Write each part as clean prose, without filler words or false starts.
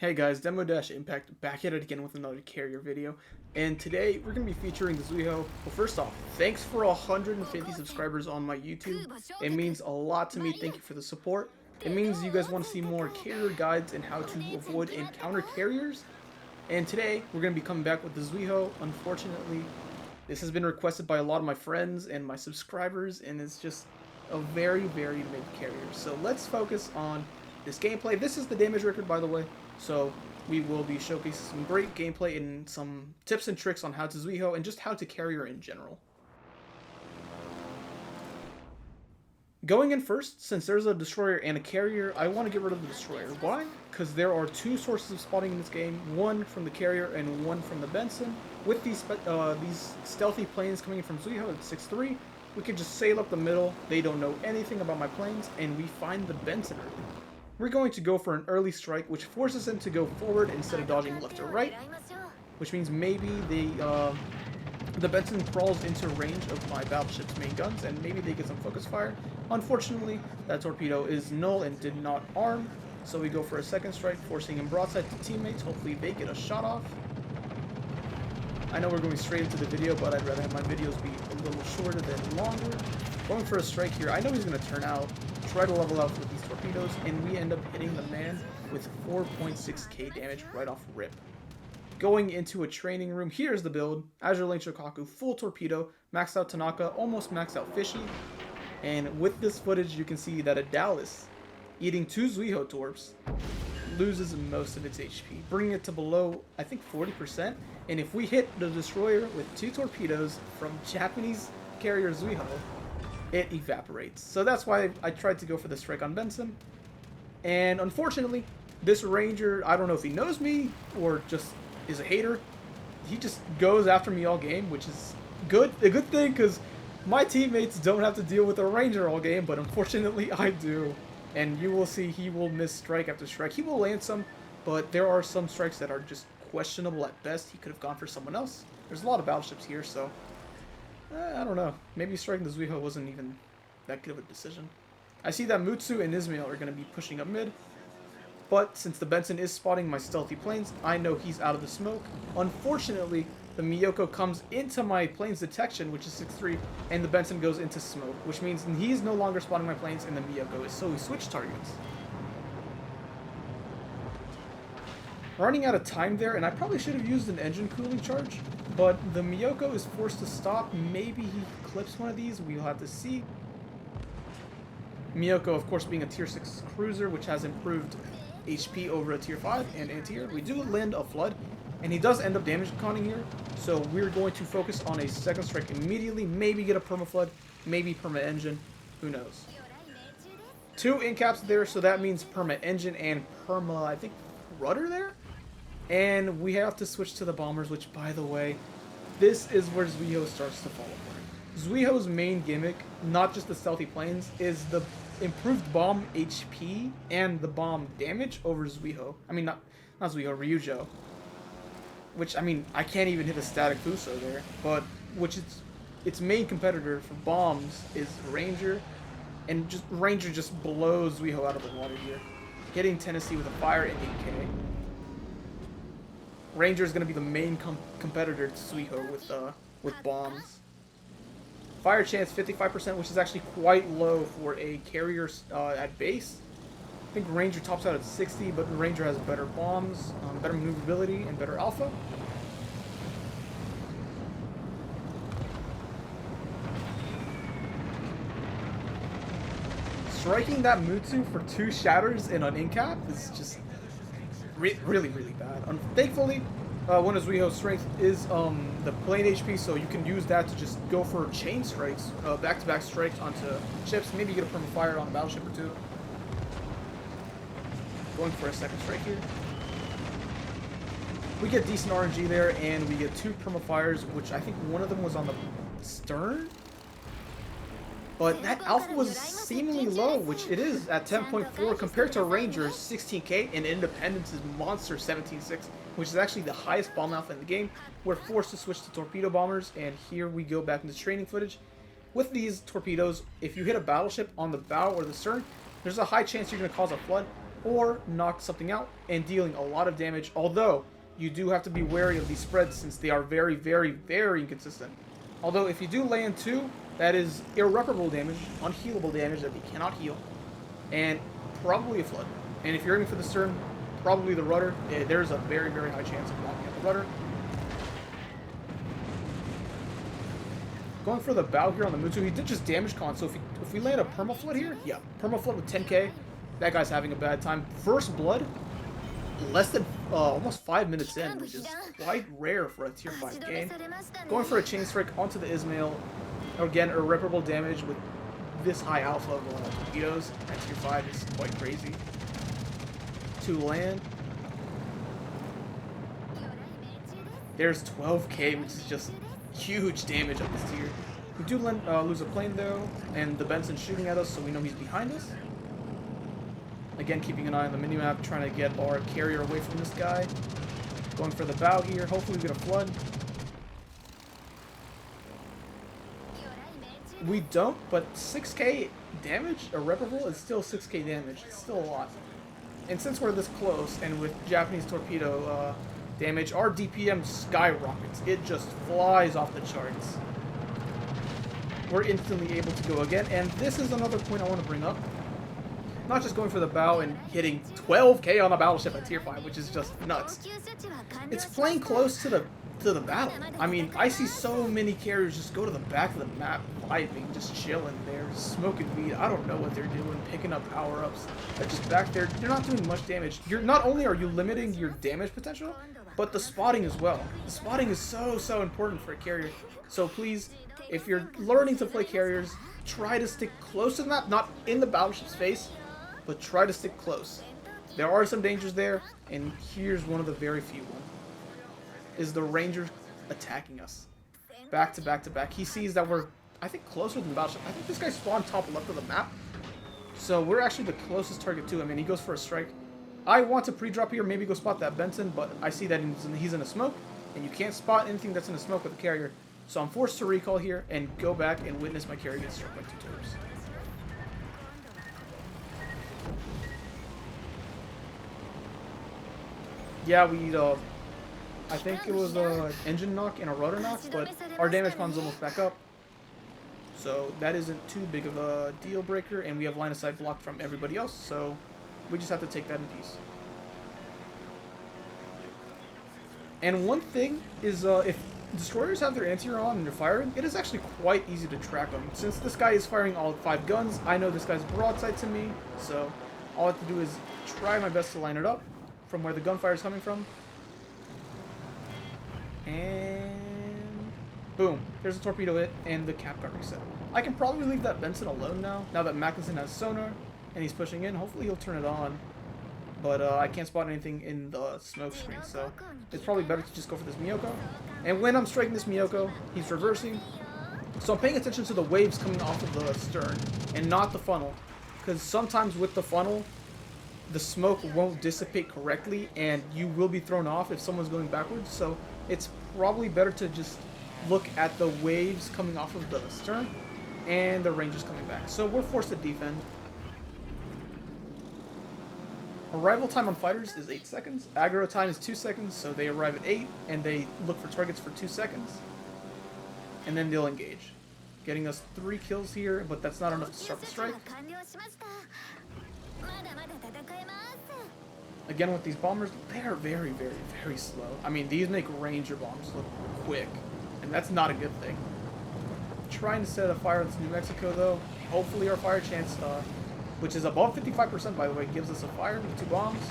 Hey guys, Demo Dash Impact back at it again with another carrier video. And today we're going to be featuring the Zui-Who. Well, first off, thanks for 150 subscribers on my YouTube. It means a lot to me. Thank you for the support. It means you guys want to see more carrier guides and how to avoid and counter carriers. And today we're going to be coming back with the Zui-Who. Unfortunately, this has been requested by a lot of my friends and my subscribers, and it's just a very mid carrier. So let's focus on this gameplay. This is the damage record, by the way. So we will be showcasing some great gameplay and some tips and tricks on how to Zui-Who and just how to carrier in general. Going in first, since there's a destroyer and a carrier, I want to get rid of the destroyer. Why? Because there are two sources of spawning in this game, one from the carrier and one from the Benson. With these stealthy planes coming in from Zui-Who at 6-3, we can just sail up the middle, they don't know anything about my planes, and we find the Benson early. We're going to go for an early strike, which forces him to go forward instead of dodging left or right, which means maybe the Benson crawls into range of my battleship's main guns, and maybe they get some focus fire. Unfortunately, that torpedo is null and did not arm, so we go for a second strike, forcing him broadside to teammates. Hopefully they get a shot off. I know we're going straight into the video, but I'd rather have my videos be a little shorter than longer. Going for a strike here. I know he's going to turn out, try to level out with these torpedoes, and we end up hitting the man with 4.6k damage right off rip. Going into a training room, here's the build. Azure Lane Shokaku, full torpedo, maxed out Tanaka, almost maxed out Fishy. And with this footage, you can see that a Dallas, eating two Zui-Who torps, loses most of its HP, bringing it to below, I think, 40%. And if we hit the destroyer with two torpedoes from Japanese carrier Zui-Who, it evaporates. So that's why I tried to go for the strike on Benson. And unfortunately, this Ranger, I don't know if he knows me or just is a hater. He just goes after me all game, which is a good thing, because my teammates don't have to deal with a Ranger all game, but unfortunately I do. And you will see he will miss strike after strike. He will land some, but there are some strikes that are just questionable at best. He could have gone for someone else. There's a lot of battleships here, so I don't know. Maybe striking the Zui-Who wasn't even that good of a decision. I see that Mutsu and Ismail are going to be pushing up mid. But since the Benson is spotting my stealthy planes, I know he's out of the smoke. Unfortunately, the Miyoko comes into my plane's detection, which is 6-3, and the Benson goes into smoke, which means he's no longer spotting my planes and the Miyoko is. So we switch targets. Running out of time there, and I probably should have used an engine cooling charge, but the Miyoko is forced to stop. Maybe he clips one of these. We'll have to see. Miyoko, of course, being a tier 6 cruiser, which has improved HP over a tier 5 and anti-air. We do land a flood, and he does end up damage conning here, so we're going to focus on a second strike immediately. Maybe get a perma flood, maybe perma engine, who knows. Two in-caps there, so that means perma engine and perma, I think, rudder there? And we have to switch to the bombers, which, by the way, this is where Zui-Who starts to fall apart. Zui-Who's main gimmick, not just the stealthy planes, is the improved bomb HP and the bomb damage over Zui-Who. I mean, not Zui-Who, Ryujo. Which, I mean, I can't even hit a static Fuso there, but its main competitor for bombs is Ranger, and Ranger just blows Zui-Who out of the water here, hitting Tennessee with a fire and 8k. Ranger is going to be the main competitor to Zui-Who with bombs. Fire chance 55%, which is actually quite low for a carrier at base. I think Ranger tops out at 60, but Ranger has better bombs, better maneuverability, and better alpha. Striking that Mutsu for 2 shatters in an in-cap is just really bad. Thankfully, one of Zui-Who's strength is the plane HP, so you can use that to just go for chain strikes, back-to-back strikes onto ships. Maybe get a perma fire on a battleship or two. Going for a second strike here. We get decent RNG there, and we get 2 perma fires, which I think one of them was on the stern. But that alpha was seemingly low, which it is at 10.4 compared to Ranger's 16k, and Independence's monster 17.6, which is actually the highest bomb alpha in the game. We're forced to switch to torpedo bombers, and here we go back into training footage. With these torpedoes, if you hit a battleship on the bow or the stern, there's a high chance you're going to cause a flood. or knock something out and dealing a lot of damage, although you do have to be wary of these spreads since they are very, very, very inconsistent. Although if you do land 2, that is irreparable damage, unhealable damage that we cannot heal, and probably a flood. And if you're aiming for the stern, probably the rudder. There's a very, very high chance of knocking out the rudder. Going for the bow here on the Mutsu, he did just damage con, so if we land a permaflood here, yeah, permaflood with 10k, that guy's having a bad time. First blood, less than almost 5 minutes in, which is quite rare for a tier 5 game. Going for a chain strike onto the Ismail, again, irreparable damage with this high alpha of torpedoes at tier 5 is quite crazy. To land, there's 12k, which is just huge damage on this tier. We do lose a plane though, and the Benson's shooting at us, so we know he's behind us. Again, keeping an eye on the minimap, trying to get our carrier away from this guy. Going for the bow here, hopefully we get a flood. We don't, but 6k damage, irreparable, is still 6k damage. It's still a lot. And since we're this close, and with Japanese torpedo damage, our DPM skyrockets. It just flies off the charts. We're instantly able to go again, and this is another point I want to bring up. Not just going for the bow and hitting 12k on a battleship at tier 5, which is just nuts. It's playing close to the battle. I mean, I see so many carriers just go to the back of the map, vibing, just chilling there, smoking weed. I don't know what they're doing, picking up power-ups. They're just back there. You're not doing much damage. Not only are you limiting your damage potential, but the spotting as well. The spotting is so important for a carrier. So please, if you're learning to play carriers, try to stick close to the map, not in the battleship's face, but try to stick close. There are some dangers there, and here's one of the very few ones. Is the Ranger attacking us. Back to back to back. He sees that we're, I think, closer than the battleship. I think this guy spawned top left of the map. So we're actually the closest target to him, and he goes for a strike. I want to pre-drop here, maybe go spot that Benson, but I see that he's in a smoke, and you can't spot anything that's in a smoke with a carrier. So I'm forced to recall here and go back and witness my carrier get struck by 2 turrets. Yeah, I think it was an engine knock and a rudder knock, but our damage con's almost back up. So that isn't too big of a deal breaker, and we have line of sight blocked from everybody else, so we just have to take that in peace. And one thing is, if destroyers have their anti-air on and they're firing, it is actually quite easy to track them. Since this guy is firing all 5 guns, I know this guy's broadside to me, so all I have to do is try my best to line it up from where the gunfire is coming from. And boom, there's a torpedo hit, and the cap got reset. I can probably leave that Benson alone now that Mackinson has sonar, and he's pushing in. Hopefully he'll turn it on. But I can't spot anything in the smoke screen, so it's probably better to just go for this Miyoko. And when I'm striking this Miyoko, he's reversing. So I'm paying attention to the waves coming off of the stern, and not the funnel. Because sometimes with the funnel, the smoke won't dissipate correctly, and you will be thrown off if someone's going backwards. So it's probably better to just look at the waves coming off of the stern, and the Rangers coming back. So we're forced to defend. Arrival time on fighters is 8 seconds. Aggro time is 2 seconds, so they arrive at 8, and they look for targets for 2 seconds. And then they'll engage. Getting us 3 kills here, but that's not enough to start the strike. Again, with these bombers, they are very, very, very slow. I mean, these make Ranger bombs look quick, and that's not a good thing. Trying to set a fire into New Mexico, though. Hopefully our fire chance, which is above 55%, by the way, gives us a fire with 2 bombs.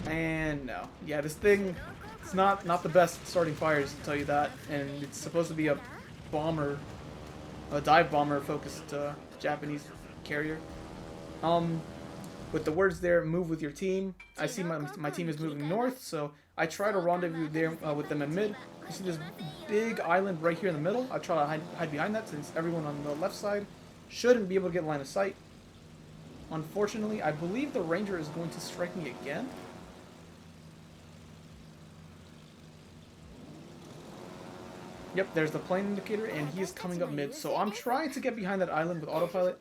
And no. Yeah, this thing, it's not the best starting fires, to tell you that. And it's supposed to be a bomber, a dive bomber focused Japanese carrier. With the words there, move with your team. I see my team is moving north, so I try to rendezvous there with them in mid. You see this big island right here in the middle. I try to hide behind that since everyone on the left side shouldn't be able to get line of sight. Unfortunately, I believe the Ranger is going to strike me again. Yep, there's the plane indicator, and he is coming up mid. So I'm trying to get behind that island with autopilot.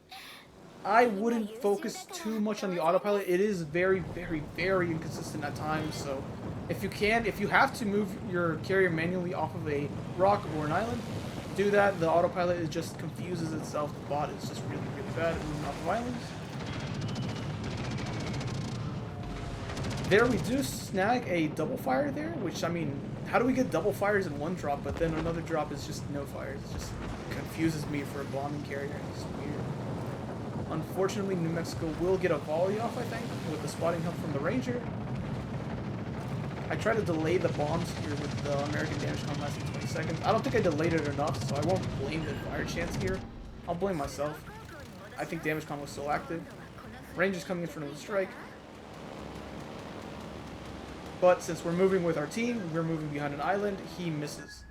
I wouldn't focus too much on the autopilot. It is very, very, very inconsistent at times. So if you have to move your carrier manually off of a rock or an island, do that. The autopilot is just confuses itself. The bot is just really, really bad at moving off of islands. There we do snag a double fire there, which, I mean, how do we get double fires in one drop, but then another drop is just no fires? It just confuses me for a bombing carrier. It's weird. Unfortunately, New Mexico will get a volley off, I think, with the spotting help from the Ranger. I tried to delay the bombs here with the American damage con lasting 20 seconds. I don't think I delayed it enough, so I won't blame the fire chance here. I'll blame myself. I think damage con was still active. Ranger's coming in for another strike. But since we're moving with our team, we're moving behind an island, he misses.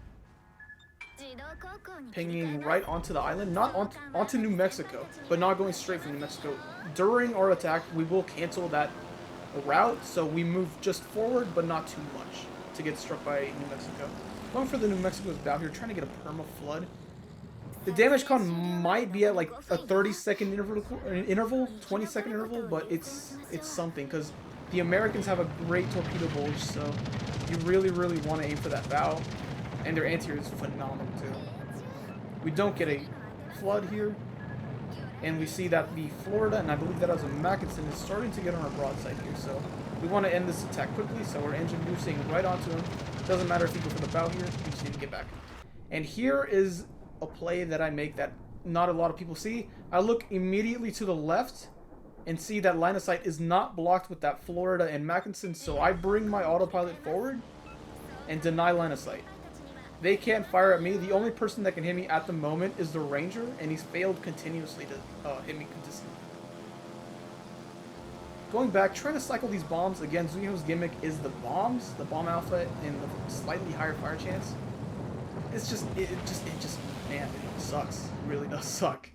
Pinging right onto the island, not onto New Mexico, but not going straight from New Mexico. During our attack, we will cancel that route, so we move just forward, but not too much to get struck by New Mexico. Going for the New Mexico's bow here, trying to get a perma flood. The damage con might be at like a 30-second interval, 20-second interval, but it's something, because the Americans have a great torpedo bulge, so you really, really want to aim for that bow. And their anti-air is phenomenal, too. We don't get a flood here. And we see that the Florida, and I believe that was a Mackinson, is starting to get on our broadside here. So we want to end this attack quickly, so we're engine boosting right onto him. Doesn't matter if you go for the bow here, we just need to get back. And here is a play that I make that not a lot of people see. I look immediately to the left and see that line of sight is not blocked with that Florida and Mackinson, so I bring my autopilot forward and deny line of sight. They can't fire at me. The only person that can hit me at the moment is the Ranger, and he's failed continuously to hit me consistently. Going back, trying to cycle these bombs. Again, Zui-Who's gimmick is the bombs, the bomb alpha, and the slightly higher fire chance. It's just, man, it sucks. It really does suck.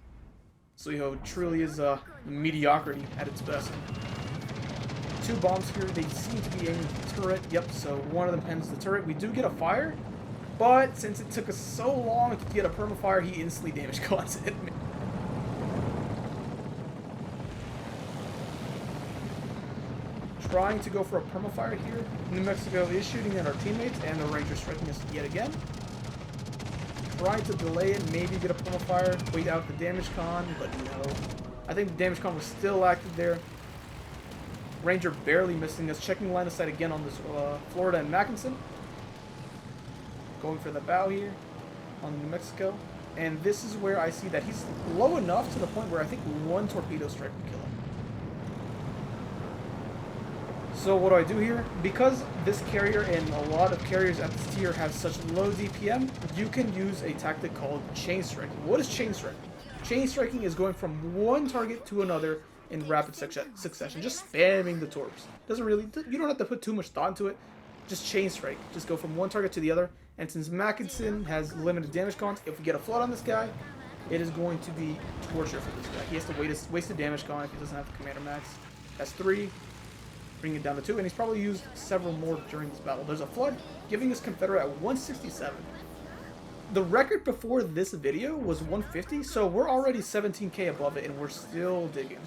Zui-Who truly is mediocrity at its best. Two bombs here. They seem to be aiming at the turret. Yep, so one of them pins the turret. We do get a fire, but since it took us so long to get a permafire, he instantly damage cons it. Trying to go for a permafire here. New Mexico is shooting at our teammates, and the Ranger striking us yet again. Trying to delay it, maybe get a permafire, wait out the damage con, but no. I think the damage con was still active there. Ranger barely missing us. Checking line of sight again on this Florida and Mackinson. Going for the bow here on New Mexico. And this is where I see that he's low enough to the point where I think one torpedo strike would kill him. So what do I do here? Because this carrier and a lot of carriers at this tier have such low DPM, you can use a tactic called chain striking. What is chain striking? Chain striking is going from one target to another in rapid succession, just spamming the torps. Doesn't really, you don't have to put too much thought into it. Just chain strike. Just go from one target to the other. And since Mackinson has limited damage cons, if we get a flood on this guy, it is going to be torture for this guy. He has to waste a damage con if he doesn't have the commander max. That's 3. Bring it down to 2, and he's probably used several more during this battle. There's a flood, giving us Confederate at 167. The record before this video was 150, so we're already 17k above it, and we're still digging.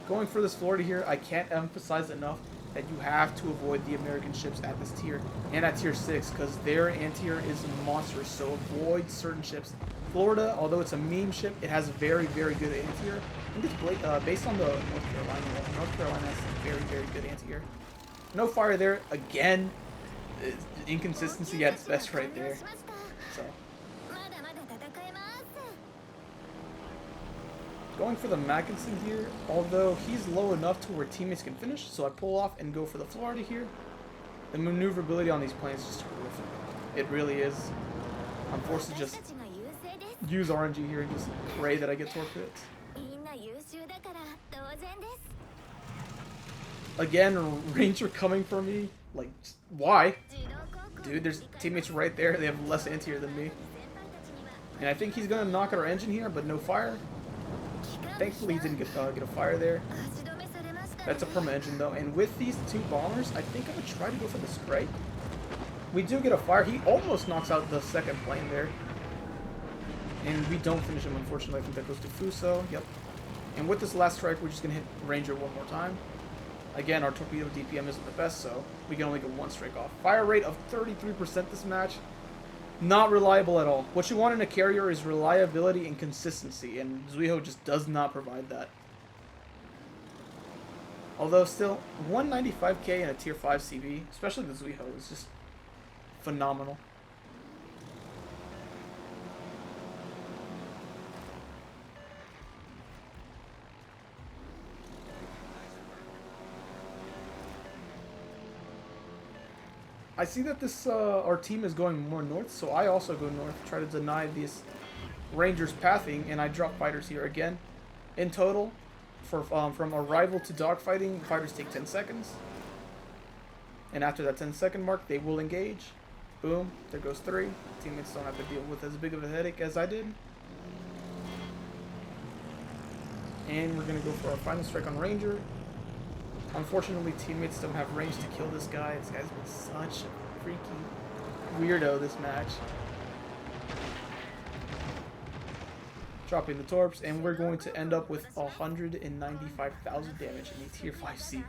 Going for this Florida here, I can't emphasize enough that you have to avoid the American ships at this tier, and at tier 6, because their anti-air is monstrous, so avoid certain ships. Florida, although it's a meme ship, it has very, very good anti-air. I think it's based on the North Carolina one. North Carolina has very, very good anti-air. No fire there. Again, inconsistency at its best right there. So, going for the Mackinson here, although he's low enough to where teammates can finish, so I pull off and go for the Florida here. The maneuverability on these planes is just horrific. It really is. I'm forced to just use RNG here and just pray that I get torque hits. Again, Ranger coming for me. Like, why? Dude, there's teammates right there. They have less anti-air than me. And I think he's going to knock out our engine here, but no fire. Thankfully, he didn't get a fire there. That's a perma engine, though. And with these two bombers, I think I'm going to try to go for the strike. We do get a fire. He almost knocks out the second plane there. And we don't finish him, unfortunately. I think that goes to Fuso. Yep. And with this last strike, we're just going to hit Ranger one more time. Again, our Torpedo DPM isn't the best, so we can only get one strike off. Fire rate of 33% this match. Not reliable at all. What you want in a carrier is reliability and consistency, and Zui-Who just does not provide that. Although still, 195k in a tier 5 CV, especially the Zui-Who, is just phenomenal. I see that this our team is going more north, so I also go north, try to deny these Rangers pathing, and I drop fighters here again. In total, for from arrival to dogfighting, fighters take 10 seconds. And after that 10-second mark, they will engage. Boom, there goes 3. Teammates don't have to deal with as big of a headache as I did. And we're going to go for our final strike on Ranger. Unfortunately, teammates don't have range to kill this guy. This guy's been such a freaky weirdo this match. Dropping the torps, and we're going to end up with 195,000 damage in a tier 5 CV.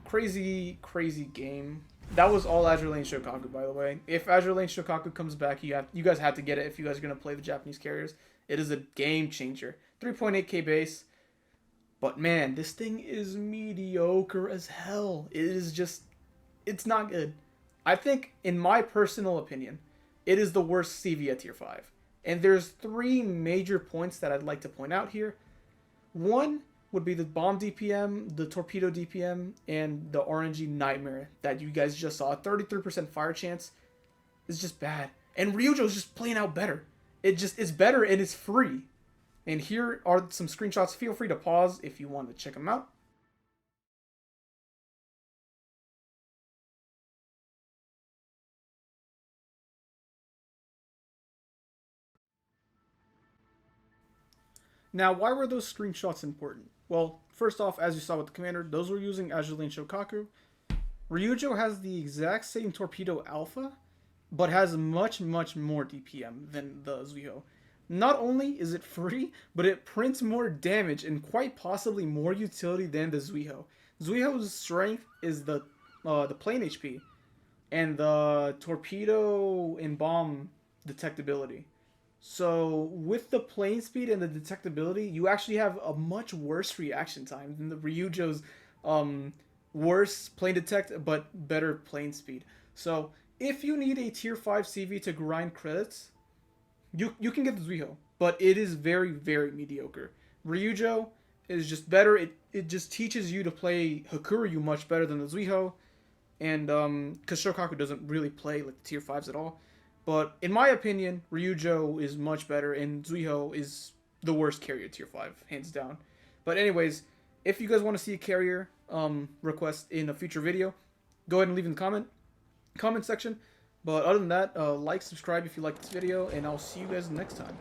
Crazy, crazy game. That was all Azure Lane Shokaku, by the way. If Azure Lane Shokaku comes back, you guys have to get it if you guys are going to play the Japanese carriers. It is a game changer. 3.8k base. But man, this thing is mediocre as hell. It is just, it's not good. I think, in my personal opinion, it is the worst CV at tier 5. And there's 3 major points that I'd like to point out here. One would be the bomb DPM, the torpedo DPM, and the RNG nightmare that you guys just saw. 33% fire chance is just bad. And Ryujo's just playing out better. It's better and it's free. And here are some screenshots. Feel free to pause if you want to check them out. Now, why were those screenshots important? Well, first off, as you saw with the commander, those were using Azure Lane Shokaku. Ryujo has the exact same Torpedo Alpha, but has much, much more DPM than the Zui-Who. Not only is it free, but it prints more damage and quite possibly more utility than the Zui-Who. Zui-Who's strength is the plane HP, and the torpedo and bomb detectability. So with the plane speed and the detectability, you actually have a much worse reaction time than the Ryujo's worse plane detect but better plane speed. So if you need a tier 5 CV to grind credits, you can get the Zui-Who, but it is very, very mediocre. Ryujo is just better. It just teaches you to play Hakuryu much better than the Zui-Who, and because Shokaku doesn't really play like the tier 5s at all. But in my opinion, Ryujo is much better, and Zui-Who is the worst carrier tier 5, hands down. But anyways, if you guys want to see a carrier request in a future video, go ahead and leave in the comment section. But other than that, like, subscribe if you like this video, and I'll see you guys next time.